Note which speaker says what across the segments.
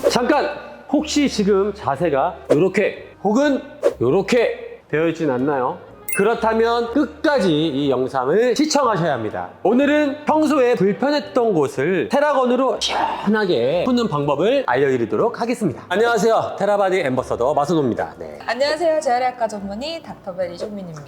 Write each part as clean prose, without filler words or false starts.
Speaker 1: 잠깐! 혹시 지금 자세가 이렇게 혹은 이렇게 되어 있진 않나요? 그렇다면 끝까지 이 영상을 시청하셔야 합니다. 오늘은 평소에 불편했던 곳을 테라건으로 시원하게 푸는 방법을 알려드리도록 하겠습니다. 안녕하세요. 테라바디 앰버서더 마선호입니다. 네.
Speaker 2: 안녕하세요. 재활의학과 전문의 닥터베리 종민입니다.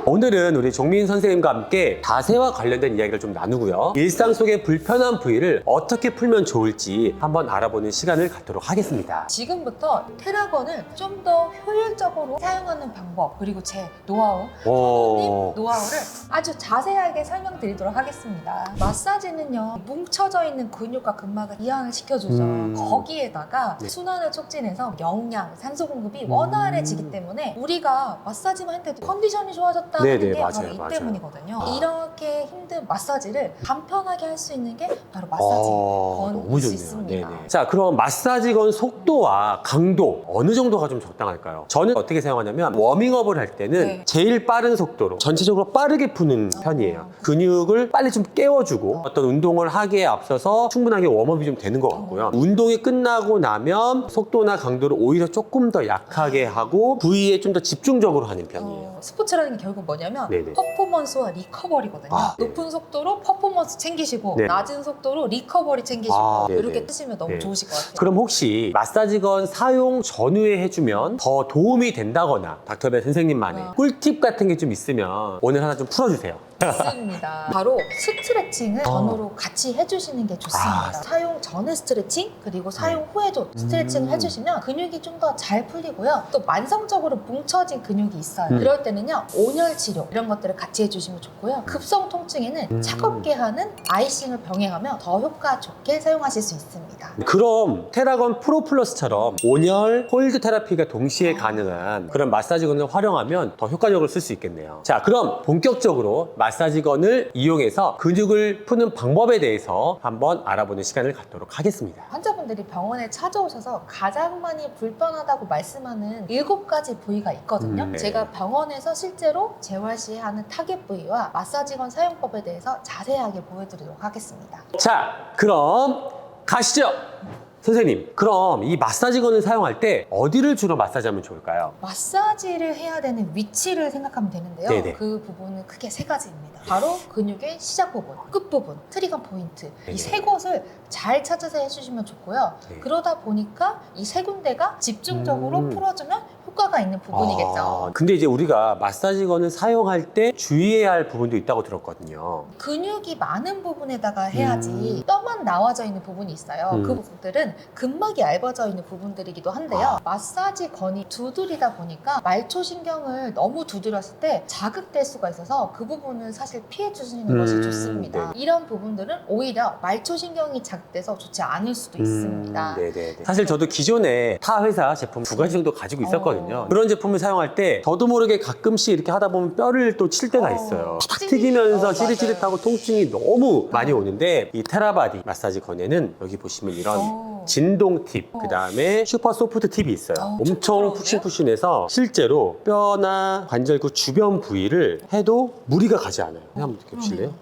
Speaker 1: 오늘은 우리 종민 선생님과 함께 자세와 관련된 이야기를 좀 나누고요. 일상 속의 불편한 부위를 어떻게 풀면 좋을지 한번 알아보는 시간을 갖도록 하겠습니다.
Speaker 2: 지금부터 테라건을 좀 더 효율적으로 사용하는 방법 그리고 제 노하우,
Speaker 1: 오.
Speaker 2: 노하우를 아주 자세하게 설명드리도록 하겠습니다. 마사지는요, 뭉쳐져 있는 근육과 근막을 이완을 시켜주죠. 거기에다가 순환을 촉진해서 영양, 산소 공급이 원활해지기 때문에 우리가 마사지만 했는데도 컨디션이 좋아졌다는
Speaker 1: 네네,
Speaker 2: 게
Speaker 1: 맞아요,
Speaker 2: 바로 이
Speaker 1: 맞아요.
Speaker 2: 때문이거든요. 이렇게 힘든 마사지를 간편하게 할 수 있는 게 바로 마사지
Speaker 1: 너무
Speaker 2: 건일 수
Speaker 1: 좋네요.
Speaker 2: 있습니다.
Speaker 1: 네네. 자, 그럼 마사지 건 속도와 강도 어느 정도가 좀 적당할까요? 저는 어떻게 사용하냐면 워밍업을 할 때는
Speaker 2: 네.
Speaker 1: 제일 빠른 속도로 전체적으로 빠르게 푸는 편이에요. 근육을 빨리 좀 깨워주고 어떤 운동을 하기에 앞서서 충분하게 웜업이 좀 되는 것 같고요. 운동이 끝나고 나면 속도나 강도를 오히려 조금 더 약하게 하고 부위에 좀 더 집중적으로 하는 편이에요.
Speaker 2: 스포츠라는 게 결국 뭐냐면
Speaker 1: 네네.
Speaker 2: 퍼포먼스와 리커버리거든요.
Speaker 1: 아, 네.
Speaker 2: 높은 속도로 퍼포먼스 챙기시고
Speaker 1: 네.
Speaker 2: 낮은 속도로 리커버리 챙기시고
Speaker 1: 아, 네네.
Speaker 2: 이렇게 쓰시면 너무
Speaker 1: 네.
Speaker 2: 좋으실 것 같아요.
Speaker 1: 그럼 혹시 마사지건 사용 전후에 해주면 더 도움이 된다거나 닥터벨 선생님만의 꿀팁 같은 게 좀 있으면 오늘 하나 좀 풀어주세요.
Speaker 2: 맞습니다. 바로 스트레칭을 전후로 같이 해주시는 게 좋습니다.
Speaker 1: 아.
Speaker 2: 사용 전에 스트레칭 그리고 사용 후에도 스트레칭을 해주시면 근육이 좀 더 잘 풀리고요. 또 만성적으로 뭉쳐진 근육이 있어요. 그럴 때는요, 온열 치료 이런 것들을 같이 해주시면 좋고요. 급성 통증에는 차갑게 하는 아이싱을 병행하며 더 효과 좋게 사용하실 수 있습니다.
Speaker 1: 그럼 테라건 프로 플러스처럼 온열, 홀드 테라피가 동시에 가능한 그런 마사지건을 활용하면 더 효과적으로 쓸 수 있겠네요. 자, 그럼 본격적으로 마사지건을 이용해서 근육을 푸는 방법에 대해서 한번 알아보는 시간을 갖도록 하겠습니다.
Speaker 2: 환자분들이 병원에 찾아오셔서 가장 많이 불편하다고 말씀하는 7가지 부위가 있거든요.
Speaker 1: 네.
Speaker 2: 제가 병원에서 실제로 재활 시에 하는 타겟 부위와 마사지건 사용법에 대해서 자세하게 보여드리도록 하겠습니다.
Speaker 1: 자, 그럼 가시죠. 선생님, 그럼 이 마사지건을 사용할 때 어디를 주로 마사지하면 좋을까요?
Speaker 2: 마사지를 해야 되는 위치를 생각하면 되는데요.
Speaker 1: 네네.
Speaker 2: 그 부분은 크게 3가지입니다. 바로 근육의 시작 부분, 끝 부분, 트리거 포인트.
Speaker 1: 네네.
Speaker 2: 이 3곳을 잘 찾아서 해주시면 좋고요.
Speaker 1: 네.
Speaker 2: 그러다 보니까 이 3군데가 집중적으로 풀어주면 효과가 있는 부분이겠죠.
Speaker 1: 근데 이제 우리가 마사지건을 사용할 때 주의해야 할 부분도 있다고 들었거든요.
Speaker 2: 근육이 많은 부분에다가 해야지 뼈만 나와져 있는 부분이 있어요. 그 부분들은 근막이 얇아져 있는 부분들이기도 한데요. 마사지 건이 두드리다 보니까 말초신경을 너무 두드렸을 때 자극될 수가 있어서 그 부분은 사실 피해 주시는 것이 좋습니다. 이런 부분들은 오히려 말초신경이 자극돼서 좋지 않을 수도 있습니다.
Speaker 1: 네네. 사실 저도 기존에 타 회사 제품 2가지 정도 가지고 있었거든요. 그런 제품을 사용할 때 저도 모르게 가끔씩 이렇게 하다 보면 뼈를 또 칠 때가 있어요. 탁 튀기면서 찌릿찌릿하고 통증이 너무 많이 오는데 이 테라바디 마사지 건에는 여기 보시면 이런 진동 팁, 그 다음에 슈퍼 소프트 팁이 있어요. 엄청 푹신푹신해서 실제로 뼈나 관절구 주변 부위를 해도 무리가 가지 않아요. 한번 이렇게 보실래요?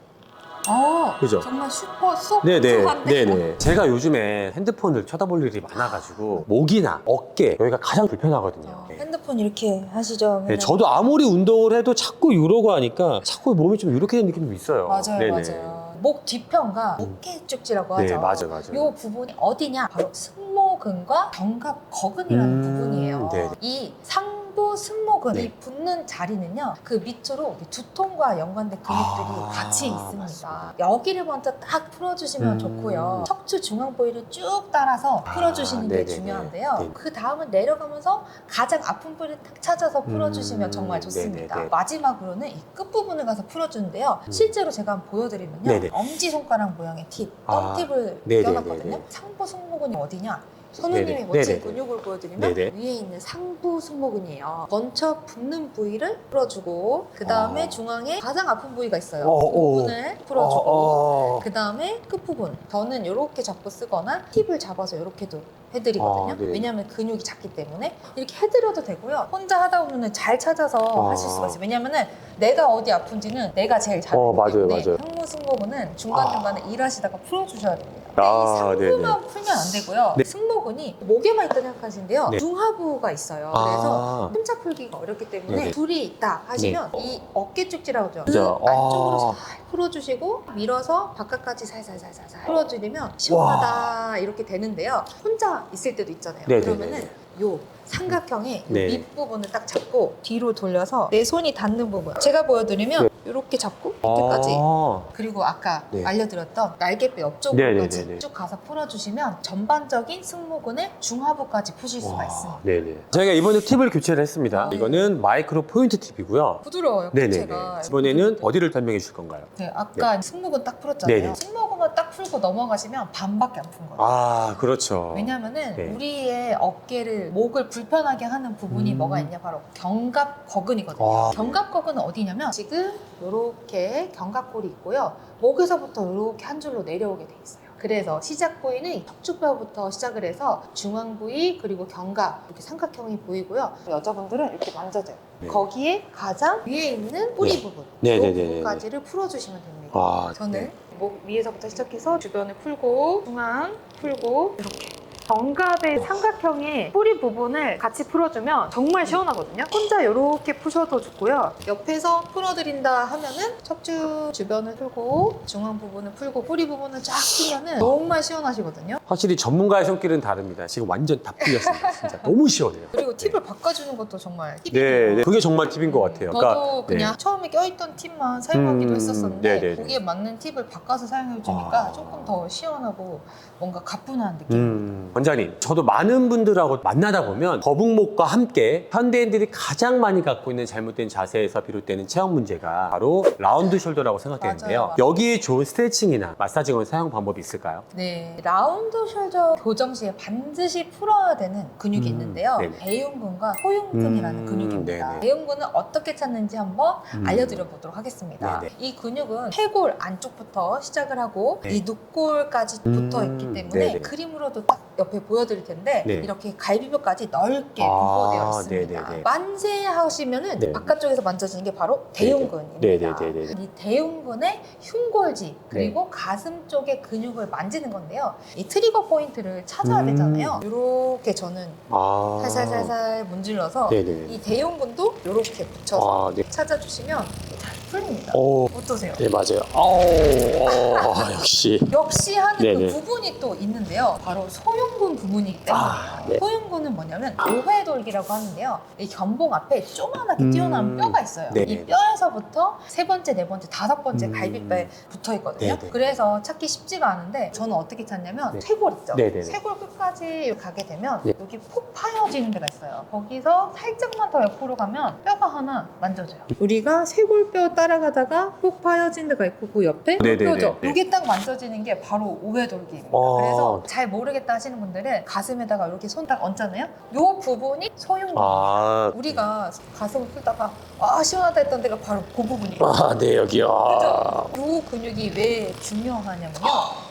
Speaker 1: 그죠?
Speaker 2: 정말 슈퍼
Speaker 1: 네네.
Speaker 2: 소프트한데
Speaker 1: 네네. 제가 요즘에 핸드폰을 쳐다볼 일이 많아가지고 목이나 어깨 여기가 가장 불편하거든요. 네.
Speaker 2: 핸드폰 이렇게 하시죠?
Speaker 1: 네, 저도 아무리 운동을 해도 자꾸 이러고 하니까 자꾸 몸이 좀 이렇게 된 느낌이 있어요.
Speaker 2: 맞아요,
Speaker 1: 네네.
Speaker 2: 맞아요. 목 뒤편과 어깨 쭉지라고
Speaker 1: 네,
Speaker 2: 하죠.
Speaker 1: 맞아요.
Speaker 2: 이 부분이 어디냐? 바로 승모근과 견갑거근이라는 부분이에요.
Speaker 1: 네네.
Speaker 2: 이 상부 승모근이
Speaker 1: 네.
Speaker 2: 붙는 자리는요, 그 밑으로 두통과 연관된 근육들이 같이 있습니다.
Speaker 1: 맞습니다.
Speaker 2: 여기를 먼저 딱 풀어주시면 좋고요. 척추 중앙 부위를 쭉 따라서 풀어주시는 게
Speaker 1: 네네네.
Speaker 2: 중요한데요.
Speaker 1: 네.
Speaker 2: 그 다음은 내려가면서 가장 아픈 부위를 딱 찾아서 풀어주시면 정말 좋습니다.
Speaker 1: 네네네.
Speaker 2: 마지막으로는 이 끝부분을 가서 풀어주는데요. 실제로 제가 한번 보여드리면요.
Speaker 1: 네네.
Speaker 2: 엄지손가락 모양의 팁,
Speaker 1: 아,
Speaker 2: 껌팁을
Speaker 1: 네네네네.
Speaker 2: 껴놨거든요. 상부 승모근이 어디냐? 선우님이
Speaker 1: 네네.
Speaker 2: 멋진
Speaker 1: 네네네.
Speaker 2: 근육을 보여드리면
Speaker 1: 네네.
Speaker 2: 위에 있는 상부 승모근이에요. 먼저 붙는 부위를 풀어주고 그 다음에 중앙에 가장 아픈 부위가 있어요. 그 부분을 풀어주고 그 다음에 끝부분. 저는 이렇게 잡고 쓰거나 팁을 잡아서 이렇게도 해드리거든요.
Speaker 1: 네네.
Speaker 2: 왜냐하면 근육이 작기 때문에 이렇게 해드려도 되고요. 혼자 하다 보면 잘 찾아서 하실 수가 있어요. 왜냐하면 내가 어디 아픈지는 내가 제일 잘 알기
Speaker 1: 맞아요,
Speaker 2: 때문에
Speaker 1: 맞아요.
Speaker 2: 상부 승모근은 중간중간에 일하시다가 풀어주셔야 됩니다. 상부만 풀면 안 되고요.
Speaker 1: 네.
Speaker 2: 승모근이 목에만 있다 생각하시는데요.
Speaker 1: 네.
Speaker 2: 중하부가 있어요. 그래서 혼자 풀기가 어렵기 때문에
Speaker 1: 네네.
Speaker 2: 둘이 있다 하시면 이 어깨 쭉지라고 하죠.
Speaker 1: 그죠.
Speaker 2: 안쪽으로 살 풀어주시고 밀어서 바깥까지 살살살살살 풀어주면 시원하다 이렇게 되는데요. 혼자 있을 때도 있잖아요.
Speaker 1: 네네네.
Speaker 2: 그러면은 요 삼각형의
Speaker 1: 네.
Speaker 2: 밑부분을 딱 잡고 뒤로 돌려서 내 손이 닿는 부분 제가 보여드리면 이렇게 잡고 밑에까지 그리고 아까
Speaker 1: 네.
Speaker 2: 알려드렸던 날개뼈 옆쪽으로까지
Speaker 1: 네네네네.
Speaker 2: 쭉 가서 풀어주시면 전반적인 승모근의 중하부까지 푸실 수가 있습니다.
Speaker 1: 네네. 저희가 이번에 팁을 교체를 했습니다.
Speaker 2: 네.
Speaker 1: 이거는 마이크로 포인트 팁이고요.
Speaker 2: 부드러워요.
Speaker 1: 네네네.
Speaker 2: 제가
Speaker 1: 이번에는 어디를 설명해 주실 건가요?
Speaker 2: 네, 아까 승모근 딱 풀었잖아요.
Speaker 1: 네네.
Speaker 2: 승모근만 딱 풀고 넘어가시면 반밖에 안 푼 거예요.
Speaker 1: 아, 그렇죠.
Speaker 2: 왜냐면은
Speaker 1: 네.
Speaker 2: 우리의 어깨를 목을 불편하게 하는 부분이 뭐가 있냐 바로 견갑거근이거든요.
Speaker 1: 아.
Speaker 2: 견갑거근은 어디냐면 지금 이렇게 견갑골이 있고요. 목에서부터 이렇게 한 줄로 내려오게 돼 있어요. 그래서 시작 부위는 이 척추뼈부터 시작을 해서 중앙 부위 그리고 견갑 이렇게 삼각형이 보이고요. 여자분들은 이렇게 만져져요.
Speaker 1: 네.
Speaker 2: 거기에 가장 위에 있는 뿌리
Speaker 1: 네.
Speaker 2: 부분
Speaker 1: 네네네네.
Speaker 2: 이 부분까지를 풀어주시면 됩니다.
Speaker 1: 아,
Speaker 2: 저는
Speaker 1: 네.
Speaker 2: 목 위에서부터 시작해서 주변을 풀고 중앙 풀고 이렇게 견갑의 삼각형의 뿌리 부분을 같이 풀어주면 정말 시원하거든요. 혼자 이렇게 푸셔도 좋고요. 옆에서 풀어드린다 하면은 척추 주변을 풀고 중앙 부분을 풀고 뿌리 부분을 쫙 풀면은 정말 시원하시거든요.
Speaker 1: 확실히 전문가의 손길은 다릅니다. 지금 완전 다 풀렸습니다. 진짜 너무 시원해요.
Speaker 2: 그리고 팁을 바꿔주는 것도 정말
Speaker 1: 네,
Speaker 2: 팁이에요.
Speaker 1: 네. 그게 정말 팁인 것 같아요.
Speaker 2: 저도 그냥
Speaker 1: 네.
Speaker 2: 처음에 껴있던 팁만 사용하기도 했었었는데
Speaker 1: 네네네.
Speaker 2: 거기에 맞는 팁을 바꿔서 사용해주니까 조금 더 시원하고 뭔가 가뿐한 느낌.
Speaker 1: 원장님, 저도 많은 분들하고 만나다 보면 거북목과 함께 현대인들이 가장 많이 갖고 있는 잘못된 자세에서 비롯되는 체형 문제가 바로 라운드 숄더라고 생각되는데요.
Speaker 2: 맞아요.
Speaker 1: 여기에 좋은 스트레칭이나 마사지건 사용 방법이 있을까요?
Speaker 2: 네, 라운드 숄더 교정 시에 반드시 풀어야 되는 근육이 있는데요.
Speaker 1: 네네.
Speaker 2: 대흉근과 소흉근이라는 근육입니다.
Speaker 1: 네네.
Speaker 2: 대흉근은 어떻게 찾는지 한번 알려드려 보도록 하겠습니다.
Speaker 1: 네네.
Speaker 2: 이 근육은 쇄골 안쪽부터 시작을 하고
Speaker 1: 네.
Speaker 2: 이 늑골까지 붙어 있기 때문에
Speaker 1: 네네.
Speaker 2: 그림으로도 딱 옆에 보여드릴 텐데
Speaker 1: 네.
Speaker 2: 이렇게 갈비뼈까지 넓게
Speaker 1: 아,
Speaker 2: 분포되어 있습니다.
Speaker 1: 네네네.
Speaker 2: 만세하시면은
Speaker 1: 네.
Speaker 2: 바깥쪽에서 만져지는 게 바로 대흉근입니다.
Speaker 1: 네네네네.
Speaker 2: 이 대흉근의 흉골지 그리고 가슴 쪽의 근육을 만지는 건데요. 이 트리거 포인트를 찾아야 되잖아요. 이렇게 저는
Speaker 1: 아.
Speaker 2: 살살살살 문질러서
Speaker 1: 네네.
Speaker 2: 이 대흉근도 이렇게 붙여서
Speaker 1: 아, 네.
Speaker 2: 찾아주시면 잘 풀립니다.
Speaker 1: 오.
Speaker 2: 어떠세요?
Speaker 1: 네, 맞아요. 역시.
Speaker 2: 역시 하는
Speaker 1: 네네.
Speaker 2: 그 부분이 또 있는데요. 바로 소흉근 부분이기 때문에
Speaker 1: 네.
Speaker 2: 소흉근은 뭐냐면 오회돌기라고 하는데요. 이 견봉 앞에 조그맣게 튀어나온 뼈가 있어요.
Speaker 1: 네네네.
Speaker 2: 이 뼈에서부터 세 번째, 네 번째, 다섯 번째 갈비뼈에 붙어 있거든요.
Speaker 1: 네네.
Speaker 2: 그래서 찾기 쉽지가 않은데 저는 어떻게 찾냐면
Speaker 1: 네.
Speaker 2: 쇄골 있죠.
Speaker 1: 네네네.
Speaker 2: 쇄골 끝까지 가게 되면
Speaker 1: 네.
Speaker 2: 여기 푹 파여지는 데가 있어요. 거기서 살짝만 더 옆으로 가면 뼈가 하나 만져져요. 우리가 쇄골뼈 따라가다가 푹 파여진 데가 있고 그 옆에
Speaker 1: 네네네.
Speaker 2: 뼈죠.
Speaker 1: 네.
Speaker 2: 이게 딱 만져지는 게 바로 오회돌기입니다. 그래서 잘 모르겠다 하시는 분들은 가슴에다가 이렇게 손 딱 얹잖아요. 이 부분이 소흉근.
Speaker 1: 아.
Speaker 2: 우리가 가슴을 풀다가 시원하다 했던 데가 바로 그 부분이에요.
Speaker 1: 네, 여기요.
Speaker 2: 그죠? 이 근육이 왜 중요하냐면요.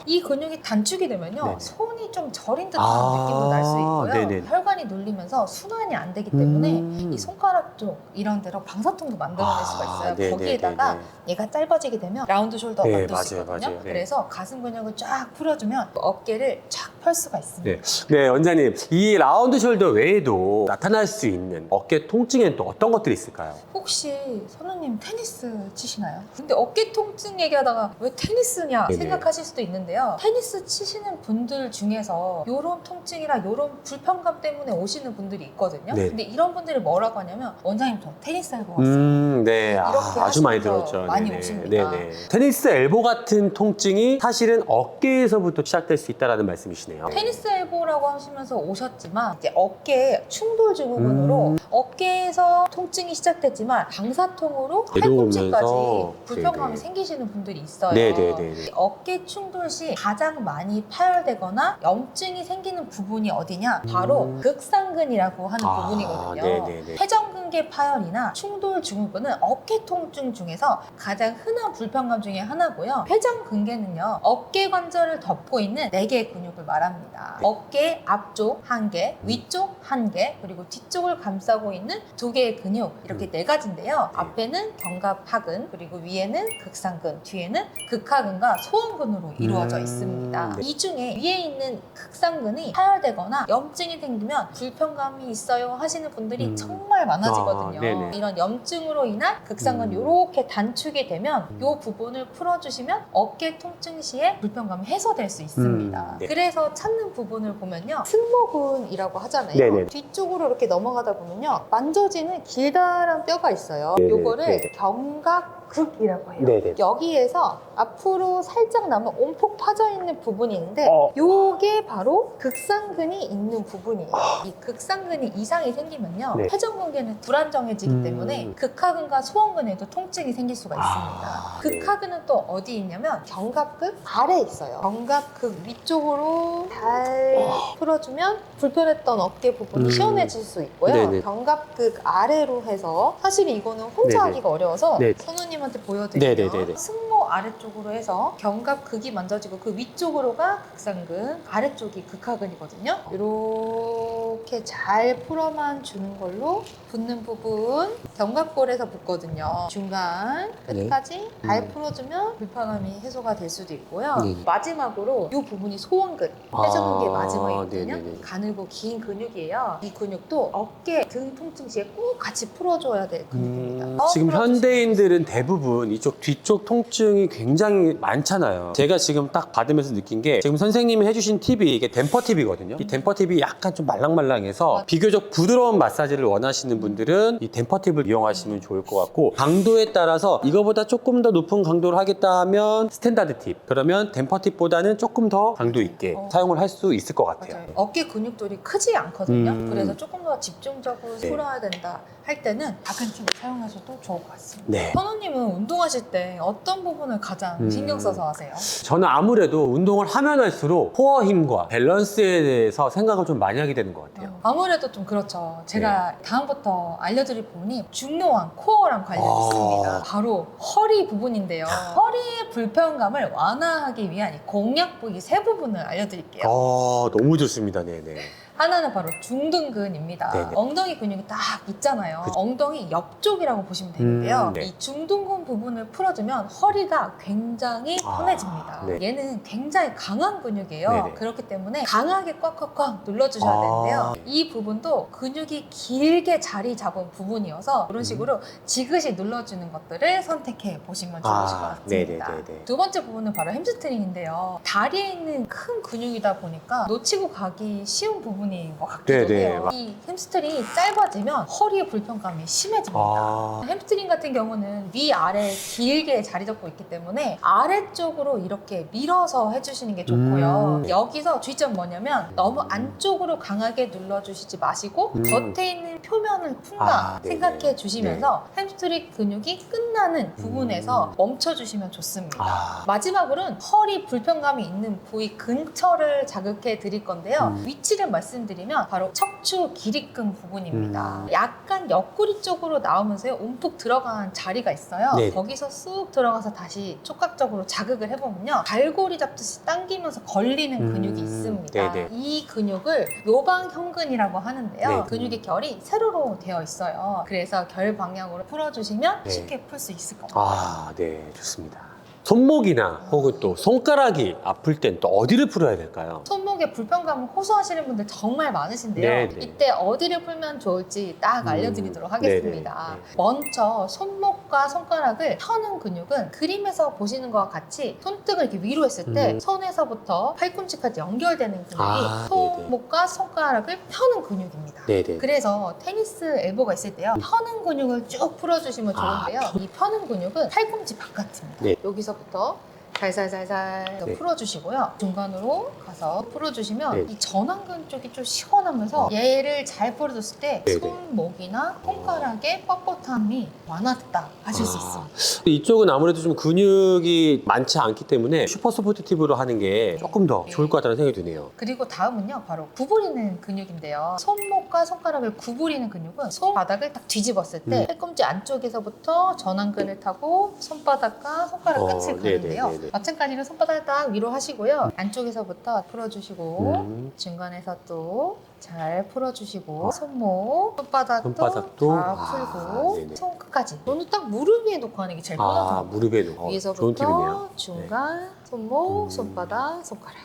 Speaker 2: 이 근육이 단축이 되면요.
Speaker 1: 네네.
Speaker 2: 손이 좀 저린 듯한 느낌도 날 수 있고요.
Speaker 1: 네네.
Speaker 2: 혈관이 눌리면서 순환이 안 되기 때문에
Speaker 1: 음.
Speaker 2: 이 손가락 쪽 이런 데로 방사통도 만들어낼 수가 있어요.
Speaker 1: 네네네네.
Speaker 2: 거기에다가 얘가 짧아지게 되면 라운드 숄더
Speaker 1: 네,
Speaker 2: 만들 수
Speaker 1: 맞아요,
Speaker 2: 있거든요.
Speaker 1: 맞아요. 네.
Speaker 2: 그래서 가슴 근육을 쫙 풀어주면 어깨를 쫙 펼 수가 있습니다.
Speaker 1: 네, 원장님. 이 라운드 숄더 외에도 나타날 수 있는 어깨 통증에는 또 어떤 것들이 있을까요?
Speaker 2: 혹시 선우님 테니스 치시나요? 근데 어깨 통증 얘기하다가 왜 테니스냐
Speaker 1: 네네.
Speaker 2: 생각하실 수도 있는데요. 테니스 치시는 분들 중에서 이런 통증이나 이런 불편감 때문에 오시는 분들이 있거든요.
Speaker 1: 네.
Speaker 2: 근데 이런 분들이 뭐라고 하냐면 원장님 저 테니스 알고 왔어요.
Speaker 1: 네.
Speaker 2: 이렇게
Speaker 1: 아주 많이
Speaker 2: 하시면서
Speaker 1: 들었죠.
Speaker 2: 많이
Speaker 1: 네네.
Speaker 2: 오십니다.
Speaker 1: 네네. 테니스 엘보 같은 통증이 사실은 어깨에서부터 시작될 수 있다는 말씀이시네요.
Speaker 2: 테니스 엘보라고 하시면서 오셨지만 이제 어깨 충돌 증후군으로 어깨에서 통증이 시작됐지만 방사통으로
Speaker 1: 내려오면서
Speaker 2: 팔꿈치까지 불편감이
Speaker 1: 네네.
Speaker 2: 생기시는 분들이 있어요.
Speaker 1: 네네네.
Speaker 2: 어깨 충돌 시 가장 많이 파열되거나 염증이 생기는 부분이 어디냐? 바로 극상근이라고 하는 부분이거든요.
Speaker 1: 네네네.
Speaker 2: 회전근개 파열이나 충돌 증후군은 어깨 통증 중에서 가장 흔한 불편감 중에 하나고요. 회전근개는요. 어깨 관절을 덮고 있는 4개의 근육을 말합니다. 어깨 앞쪽 1개, 위쪽 1개, 그리고 뒤쪽을 감싸고 둘러싸고 있는 두 개의 근육 이렇게 네 가지인데요. 앞에는 견갑하근, 그리고 위에는 극상근, 뒤에는 극하근과 소원근으로 이루어져 있습니다.
Speaker 1: 네.
Speaker 2: 이 중에 위에 있는 극상근이 하열되거나 염증이 생기면 불편감이 있어요 하시는 분들이 정말 많아지거든요.
Speaker 1: 네네.
Speaker 2: 이런 염증으로 인한 극상근 이렇게 단축이 되면 이 부분을 풀어주시면 어깨 통증 시에 불편감이 해소될 수 있습니다.
Speaker 1: 네.
Speaker 2: 그래서 찾는 부분을 보면요, 승모근이라고 하잖아요.
Speaker 1: 네네.
Speaker 2: 뒤쪽으로 이렇게 넘어가다 보면요, 만져지는 길다란 뼈가 있어요.
Speaker 1: 네네.
Speaker 2: 요거를
Speaker 1: 네네.
Speaker 2: 견갑극이라고 해요.
Speaker 1: 네네.
Speaker 2: 여기에서 앞으로 살짝 남은 온폭 파져 있는 부분이 있는데 요게 바로 극상근이 있는 부분이에요. 이 극상근이 이상이 생기면요,
Speaker 1: 네.
Speaker 2: 회전근개는 불안정해지기 때문에 극하근과 소원근에도 통증이 생길 수가 있습니다.
Speaker 1: 네.
Speaker 2: 극하근은 또 어디 있냐면 견갑극 아래에 있어요. 견갑극 위쪽으로 잘 풀어주면 불편했던 어깨 부분이 시원해질 수 있고요.
Speaker 1: 네네.
Speaker 2: 견갑극 아래로 해서, 사실 이거는 혼자
Speaker 1: 네네.
Speaker 2: 하기가 어려워서
Speaker 1: 네.
Speaker 2: 선우님한테 보여드리면
Speaker 1: 네네네네.
Speaker 2: 승모 아래쪽으로 해서 견갑극이 만져지고 그 위쪽으로가 극상근, 아래쪽이 극하근이거든요. 이렇게 잘 풀어만 주는 걸로 붙는 부분, 견갑골에서 붙거든요. 중간 끝까지 잘 풀어주면 불편함이 해소가 될 수도 있고요.
Speaker 1: 네.
Speaker 2: 마지막으로 이 부분이 소원근, 회전근개 마지막이거든요.
Speaker 1: 네네네.
Speaker 2: 가늘고 긴 근육이에요. 이 근육도 어깨, 등 통증 시에 꼭 같이 풀어줘야 될 근육입니다.
Speaker 1: 지금
Speaker 2: 풀어주시면
Speaker 1: 현대인들은 대부분 이쪽 뒤쪽 통증이 굉장히 많잖아요. 제가 지금 딱 받으면서 느낀 게, 지금 선생님이 해주신 팁이 이게 댐퍼 팁이거든요. 이 댐퍼 팁이 약간 좀 말랑말랑해서 비교적 부드러운 마사지를 원하시는 분들은 이 댐퍼 팁을 이용하시면 좋을 것 같고, 강도에 따라서 이거보다 조금 더 높은 강도를 하겠다 하면 스탠다드 팁, 그러면 댐퍼 팁보다는 조금 더 강도 있게 사용을 할 수 있을 것 같아요.
Speaker 2: 맞아요. 어깨 근육들이 크지 않거든요.
Speaker 1: 음.
Speaker 2: 그래서 조금 더 집중적으로
Speaker 1: 네.
Speaker 2: 풀어야 된다 할 때는 작은 팁을 사용하셔도 좋을 것 같습니다.
Speaker 1: 네.
Speaker 2: 선우님은 운동하실 때 어떤 부분을 가장 신경 써서 하세요?
Speaker 1: 저는 아무래도 운동을 하면 할수록 코어 힘과 밸런스에 대해서 생각을 좀 많이 하게 되는 것 같아요.
Speaker 2: 아무래도 좀 그렇죠. 제가 다음부터 알려드릴 부분이 중요한 코어랑 관련이 있습니다. 바로 허리 부분인데요. 허리의 불편감을 완화하기 위한 이 공략 부위 세 부분을 알려드릴게요.
Speaker 1: 너무 좋습니다. 네네.
Speaker 2: 하나는 바로 중둔근입니다.
Speaker 1: 네네.
Speaker 2: 엉덩이 근육이 딱 있잖아요.
Speaker 1: 그쵸.
Speaker 2: 엉덩이 옆쪽이라고 보시면 되는데요.
Speaker 1: 네.
Speaker 2: 이 중둔근 부분을 풀어주면 허리가 굉장히 편해집니다.
Speaker 1: 네.
Speaker 2: 얘는 굉장히 강한 근육이에요.
Speaker 1: 네네.
Speaker 2: 그렇기 때문에 강하게 꽉꽉꽉 눌러주셔야 되는데요. 이 부분도 근육이 길게 자리 잡은 부분이어서 이런 식으로 지그시 눌러주는 것들을 선택해 보시면 좋으실 것 같습니다.
Speaker 1: 네네네네.
Speaker 2: 두 번째 부분은 바로 햄스트링인데요. 다리에 있는 큰 근육이다 보니까 놓치고 가기 쉬운 부분인 것 같기도
Speaker 1: 네네.
Speaker 2: 해요. 이 햄스트링이 짧아지면 허리의 불편감이 심해집니다. 햄스트링 같은 경우는 위아래 길게 자리 잡고 있기 때문에 아래쪽으로 이렇게 밀어서 해주시는 게 좋고요. 여기서 주의점 뭐냐면 너무 안쪽으로 강하게 눌러주시지 마시고 겉에 있는 표면을 푼다
Speaker 1: 네네.
Speaker 2: 생각해 주시면서 햄스트링 근육이 끝나는 부분에서 멈춰주시면 좋습니다. 마지막으로는 허리 불편감이 있는 부위 근처를 자극해 드릴 건데요. 위치를 말씀드리면 바로 척추 기립근 부분입니다. 약간 옆구리 쪽으로 나오면서요, 움푹 들어간 자리가 있어요.
Speaker 1: 네.
Speaker 2: 거기서 쑥 들어가서 다시 촉각적으로 자극을 해보면요, 갈고리 잡듯이 당기면서 걸리는 근육이 있습니다.
Speaker 1: 네네.
Speaker 2: 이 근육을 요방형근이라고 하는데요.
Speaker 1: 네.
Speaker 2: 근육의 결이 세로로 되어 있어요. 그래서 결 방향으로 풀어주시면
Speaker 1: 네.
Speaker 2: 쉽게 풀 수 있을 것 같아요.
Speaker 1: 네, 좋습니다. 손목이나 혹은 또 손가락이 아플 땐 또 어디를 풀어야 될까요?
Speaker 2: 손목에 불편감을 호소하시는 분들 정말 많으신데요.
Speaker 1: 네네.
Speaker 2: 이때 어디를 풀면 좋을지 딱 알려드리도록 하겠습니다.
Speaker 1: 네네.
Speaker 2: 먼저 손목과 손가락을 펴는 근육은 그림에서 보시는 것과 같이 손등을 이렇게 위로 했을 때 손에서부터 팔꿈치까지 연결되는 근육이 손목과 손가락을 펴는 근육입니다.
Speaker 1: 네네.
Speaker 2: 그래서 테니스 엘보가 있을 때요, 펴는 근육을 쭉 풀어주시면 좋은데요. 이 펴는 근육은 팔꿈치 바깥입니다.
Speaker 1: 네.
Speaker 2: 여기서부터 살살살살
Speaker 1: 네.
Speaker 2: 풀어주시고요. 중간으로 가서 풀어주시면
Speaker 1: 네.
Speaker 2: 이 전완근 쪽이 좀 시원하면서 얘를 잘 풀어줬을 때
Speaker 1: 네네.
Speaker 2: 손목이나 손가락의 뻣뻣함이 완화됐다 하실 수 있습니다.
Speaker 1: 이쪽은 아무래도 좀 근육이 많지 않기 때문에 슈퍼 소프트팁으로 하는 게 조금 더 좋을 것 같다는 생각이 드네요.
Speaker 2: 그리고 다음은요, 바로 구부리는 근육인데요. 손목과 손가락을 구부리는 근육은 손바닥을 딱 뒤집었을 때 팔꿈치 안쪽에서부터 전완근을 타고 손바닥과 손가락 끝을 가는데요.
Speaker 1: 네네네.
Speaker 2: 마찬가지로 손바닥을 딱 위로 하시고요. 안쪽에서부터 풀어주시고 중간에서 또 잘 풀어주시고 손바닥도 다 풀고
Speaker 1: 네네.
Speaker 2: 손끝까지. 오늘 딱 무릎 위에 놓고 하는 게 제일 편하죠.
Speaker 1: 무릎에 놓고. 좋은
Speaker 2: 위에서부터
Speaker 1: 팁이네요.
Speaker 2: 중간, 손목, 손바닥, 손가락.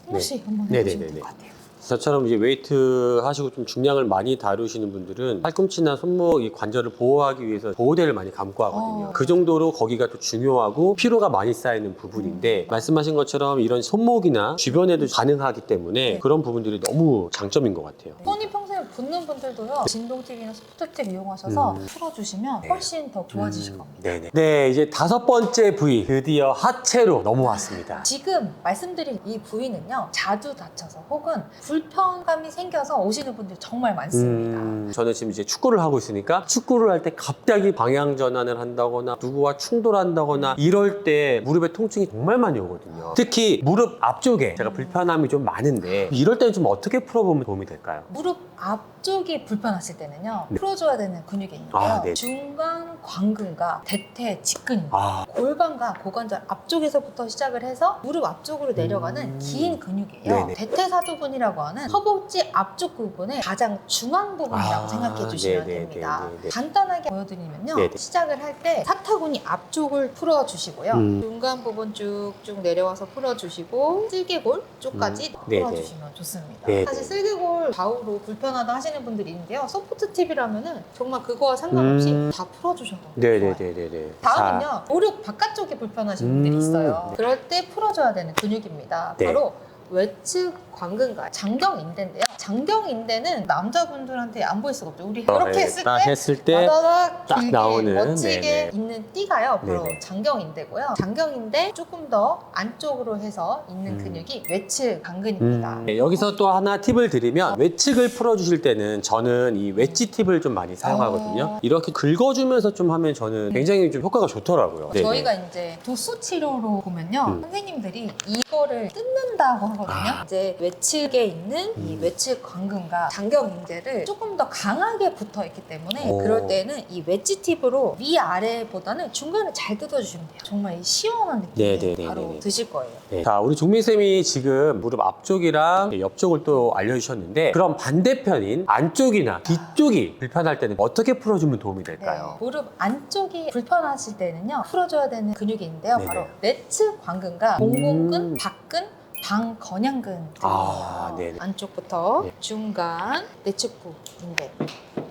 Speaker 2: 하나씩 한번
Speaker 1: 네네네네.
Speaker 2: 해주시면 될 것 같아요.
Speaker 1: 저처럼 이제 웨이트 하시고 좀 중량을 많이 다루시는 분들은 팔꿈치나 손목 이 관절을 보호하기 위해서 보호대를 많이 감고 하거든요. 그 정도로 거기가 또 중요하고 피로가 많이 쌓이는 부분인데 말씀하신 것처럼 이런 손목이나 주변에도 가능하기 때문에 그런 부분들이 너무 장점인 것 같아요.
Speaker 2: 손이 평소에 붓는 분들도요. 진동팁이나 스포트팁 이용하셔서 풀어주시면 훨씬 더 좋아지실 겁니다.
Speaker 1: 네네. 네, 이제 5번째 부위 드디어 하체로 넘어왔습니다.
Speaker 2: 지금 말씀드린 이 부위는요. 자주 다쳐서 혹은 불편감이 생겨서 오시는 분들이 정말 많습니다.
Speaker 1: 저는 지금 이제 축구를 하고 있으니까 축구를 할 때 갑자기 방향 전환을 한다거나 누구와 충돌한다거나 이럴 때 무릎에 통증이 정말 많이 오거든요. 특히 무릎 앞쪽에 제가 불편함이 좀 많은데 이럴 때는 좀 어떻게 풀어보면 도움이 될까요?
Speaker 2: 무릎 앞쪽이 불편하실 때는요. 풀어줘야 되는 근육이 있는데요.
Speaker 1: 아, 네.
Speaker 2: 중간 광근과 대퇴 직근입니다. 골반과 고관절 앞쪽에서부터 시작을 해서 무릎 앞쪽으로 내려가는 긴 근육이에요.
Speaker 1: 네네.
Speaker 2: 대퇴사두근이라고 하는 허벅지 앞쪽 부분의 가장 중앙 부분이라고 생각해 주시면 됩니다. 간단하게 보여드리면요.
Speaker 1: 네네.
Speaker 2: 시작을 할 때 사타구니 앞쪽을 풀어주시고요. 중간 부분 쭉쭉 내려와서 풀어주시고 쓸개골 쪽까지 풀어주시면 좋습니다.
Speaker 1: 네네.
Speaker 2: 사실 쓸개골 좌우로 불편하다 하시는 분들이 있는데요. 소프트 팁이라면은 정말 그거와 상관없이 다 풀어주셔도 좋아요.
Speaker 1: 네네네네.
Speaker 2: 다음은요. 무릎 바깥쪽이 불편하신 분들이 있어요. 그럴 때 풀어줘야 되는 근육입니다.
Speaker 1: 네.
Speaker 2: 바로 외측 광근과 장경인대인데요. 장경인대는 남자분들한테 안 보일 수가 없죠. 우리 이렇게 했을
Speaker 1: 딱
Speaker 2: 때
Speaker 1: 했을 때
Speaker 2: 따다닥
Speaker 1: 딱
Speaker 2: 길게
Speaker 1: 나오는,
Speaker 2: 멋지게
Speaker 1: 네네.
Speaker 2: 있는 띠가요. 바로
Speaker 1: 네네.
Speaker 2: 장경인대고요. 장경인대 조금 더 안쪽으로 해서 있는 근육이 외측 광근입니다.
Speaker 1: 네, 여기서 또 하나 팁을 드리면 외측을 풀어주실 때는 저는 이 웨지 팁을 좀 많이 사용하거든요. 이렇게 긁어주면서 좀 하면 저는 굉장히 좀 효과가 좋더라고요. 네네.
Speaker 2: 저희가 이제 도수 치료로 보면요. 선생님들이 이거를 뜯는다고 하거든요. 이제 외측에 있는 이 외측 광근과 장경인대를 조금 더 강하게 붙어 있기 때문에 그럴 때는 이 웨지 팁으로 위아래보다는 중간을 잘 뜯어주시면 돼요. 정말 이 시원한 느낌이
Speaker 1: 네네네네네.
Speaker 2: 바로 드실 거예요.
Speaker 1: 네. 자, 우리 종민쌤이 지금 무릎 앞쪽이랑 옆쪽을 또 알려주셨는데 그럼 반대편인 안쪽이나 뒤쪽이 불편할 때는 어떻게 풀어주면 도움이 될까요?
Speaker 2: 네, 무릎 안쪽이 불편하실 때는요. 풀어줘야 되는 근육이 있는데요.
Speaker 1: 네네.
Speaker 2: 바로 내측 광근과 봉공근, 박근, 방건양근들이에요.
Speaker 1: 네네.
Speaker 2: 안쪽부터
Speaker 1: 네.
Speaker 2: 중간 내측부인데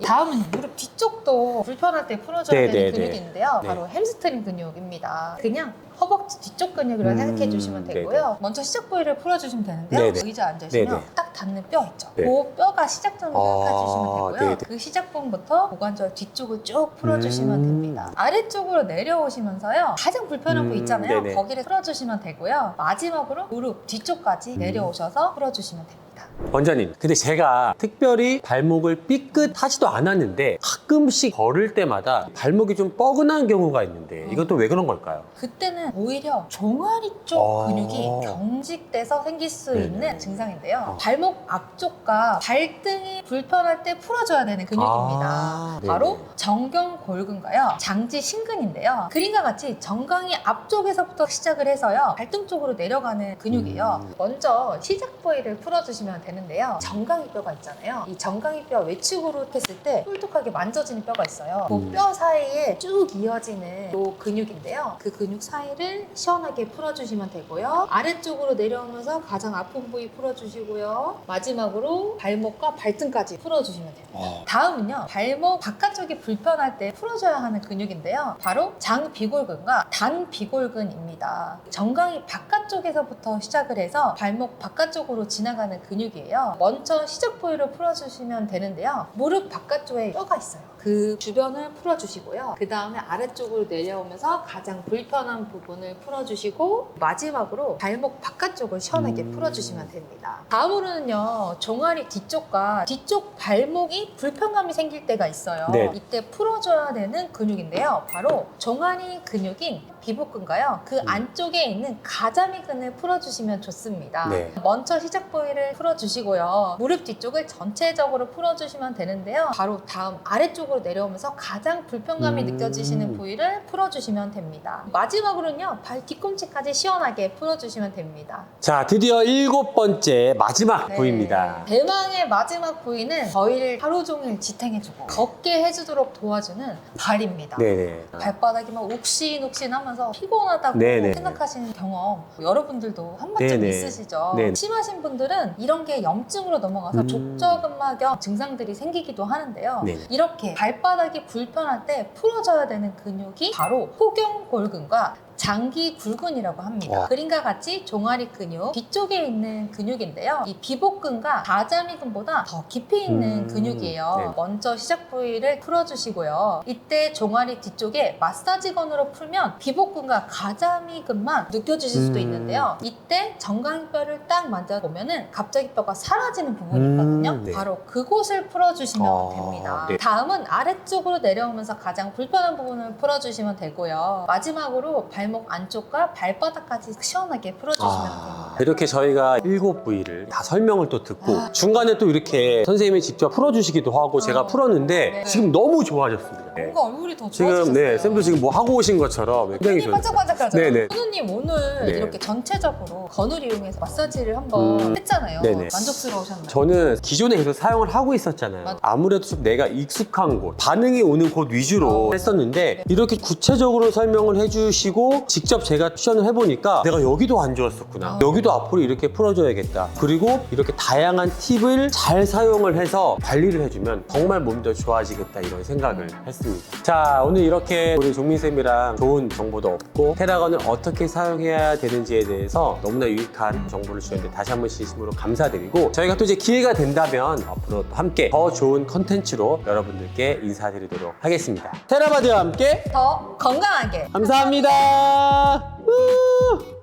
Speaker 2: 다음은 무릎 뒤쪽도 불편할 때 풀어줘야
Speaker 1: 네네네.
Speaker 2: 되는 근육이 있는데요.
Speaker 1: 네.
Speaker 2: 바로 햄스트링 근육입니다. 그냥 허벅지 뒤쪽 근육이라고 생각해 주시면 되고요.
Speaker 1: 네네.
Speaker 2: 먼저 시작 부위를 풀어주시면 되는데요.
Speaker 1: 네네.
Speaker 2: 의자 앉으시면
Speaker 1: 네네.
Speaker 2: 딱 닿는 뼈 있죠.
Speaker 1: 네.
Speaker 2: 그 뼈가 시작점으로 생각해 주시면 되고요.
Speaker 1: 네네.
Speaker 2: 그 시작부부터 고관절 뒤쪽을 쭉 풀어주시면 됩니다. 아래쪽으로 내려오시면서요. 가장 불편한 부위 있잖아요.
Speaker 1: 네네.
Speaker 2: 거기를 풀어주시면 되고요. 마지막으로 무릎 뒤쪽까지 내려오셔서 풀어주시면 됩니다.
Speaker 1: 원장님, 근데 제가 특별히 발목을 삐끗하지도 않았는데 가끔씩 걸을 때마다 발목이 좀 뻐근한 경우가 있는데 이건 또 왜 그런 걸까요?
Speaker 2: 그때는 오히려 종아리 쪽
Speaker 1: 아.
Speaker 2: 근육이 경직돼서 생길 수
Speaker 1: 네네.
Speaker 2: 있는 증상인데요. 발목 앞쪽과 발등이 불편할 때 풀어줘야 되는 근육입니다.
Speaker 1: 네네.
Speaker 2: 바로 정경골근과요. 장지신근인데요. 그림과 같이 정강이 앞쪽에서부터 시작을 해서요. 발등 쪽으로 내려가는 근육이에요. 먼저 시작 부위를 풀어주시면 되는데요. 정강이뼈가 있잖아요. 이 정강이뼈 외측으로 했을 때 똘똘하게 만져지는 뼈가 있어요. 그 뼈 사이에 쭉 이어지는 이 근육인데요. 그 근육 사이를 시원하게 풀어주시면 되고요. 아래쪽으로 내려오면서 가장 아픈 부위 풀어주시고요. 마지막으로 발목과 발등까지 풀어주시면 됩니다. 다음은요. 발목 바깥쪽이 불편할 때 풀어줘야 하는 근육인데요. 바로 장비골근과 단비골근입니다. 정강이 바깥쪽에서부터 시작을 해서 발목 바깥쪽으로 지나가는 근육이에요. 먼저 시작 부위를 풀어주시면 되는데요. 무릎 바깥쪽에 뼈가 있어요. 그 주변을 풀어주시고요. 그 다음에 아래쪽으로 내려오면서 가장 불편한 부분을 풀어주시고 마지막으로 발목 바깥쪽을 시원하게 풀어주시면 됩니다. 다음으로는요. 종아리 뒤쪽과 뒤쪽 발목이 불편감이 생길 때가 있어요.
Speaker 1: 네.
Speaker 2: 이때 풀어줘야 되는 근육인데요. 바로 종아리 근육인 비복근가요. 그 안쪽에 있는 가자미근을 풀어주시면 좋습니다.
Speaker 1: 네.
Speaker 2: 먼저 시작 부위를 풀어주시고요. 무릎 뒤쪽을 전체적으로 풀어주시면 되는데요. 바로 다음 아래쪽을 아래쪽으로 내려오면서 가장 불편감이 느껴지시는 부위를 풀어주시면 됩니다. 마지막으로는요, 발 뒤꿈치까지 시원하게 풀어주시면 됩니다.
Speaker 1: 자, 드디어 7번째 마지막
Speaker 2: 네.
Speaker 1: 부위입니다.
Speaker 2: 대망의 마지막 부위는 저희를 하루 종일 지탱해주고 걷게 해주도록 도와주는 발입니다.
Speaker 1: 네네.
Speaker 2: 발바닥이 막 욱신욱신하면서 피곤하다고
Speaker 1: 네네.
Speaker 2: 생각하시는 경험 여러분들도 한 번쯤
Speaker 1: 네네.
Speaker 2: 있으시죠?
Speaker 1: 네네.
Speaker 2: 심하신 분들은 이런 게 염증으로 넘어가서 족저근막염 증상들이 생기기도 하는데요.
Speaker 1: 네네.
Speaker 2: 이렇게 발바닥이 불편할 때 풀어줘야 되는 근육이 바로 포경골근과 장기굴근이라고 합니다.
Speaker 1: 와.
Speaker 2: 그림과 같이 종아리 근육 뒤쪽에 있는 근육인데요. 이 비복근과 가자미근보다 더 깊이 있는 근육이에요.
Speaker 1: 네.
Speaker 2: 먼저 시작 부위를 풀어주시고요. 이때 종아리 뒤쪽에 마사지건으로 풀면 비복근과 가자미근만 느껴지실 수도 있는데요. 이때 정강이뼈를 딱 만져보면은 갑자기 뼈가 사라지는 부분이 있거든요.
Speaker 1: 네.
Speaker 2: 바로 그곳을 풀어주시면 됩니다.
Speaker 1: 네.
Speaker 2: 다음은 아래쪽으로 내려오면서 가장 불편한 부분을 풀어주시면 되고요. 마지막으로 발목 안쪽과 발바닥까지 시원하게 풀어주시면 됩니다.
Speaker 1: 이렇게 저희가 7부위를 다 설명을 또 듣고 중간에 또 이렇게 선생님이 직접 풀어주시기도 하고 제가 풀었는데
Speaker 2: 네.
Speaker 1: 지금 너무 좋아졌습니다. 네.
Speaker 2: 뭔가 얼굴이 더
Speaker 1: 지금
Speaker 2: 좋아지셨어요.
Speaker 1: 네, 쌤도 지금 뭐 하고 오신 것처럼 굉장히
Speaker 2: 눈이
Speaker 1: 좋아졌어요.
Speaker 2: 반짝반짝하죠?
Speaker 1: 네네.
Speaker 2: 선우님 오늘
Speaker 1: 네.
Speaker 2: 이렇게 전체적으로 건을 이용해서 마사지를 한번 했잖아요.
Speaker 1: 네네.
Speaker 2: 만족스러우셨나요?
Speaker 1: 저는 기존에 계속 사용을 하고 있었잖아요.
Speaker 2: 맞아요.
Speaker 1: 아무래도 좀 내가 익숙한 곳, 반응이 오는 곳 위주로 했었는데 이렇게 구체적으로 설명을 해주시고 직접 제가 추천을 해보니까 내가 여기도 안 좋았었구나. 여기도 앞으로 이렇게 풀어줘야겠다. 그리고 이렇게 다양한 팁을 잘 사용을 해서 관리를 해주면 정말 몸이 더 좋아지겠다 이런 생각을 했습니다. 자, 오늘 이렇게 우리 종민쌤이랑 좋은 정보도 얻고 테라건을 어떻게 사용해야 되는지에 대해서 너무나 유익한 정보를 주셨는데 다시 한번 진심으로 감사드리고 저희가 또 이제 기회가 된다면 앞으로 또 함께 더 좋은 컨텐츠로 여러분들께 인사드리도록 하겠습니다. 테라바디와 함께
Speaker 2: 더 건강하게
Speaker 1: 감사합니다. 우!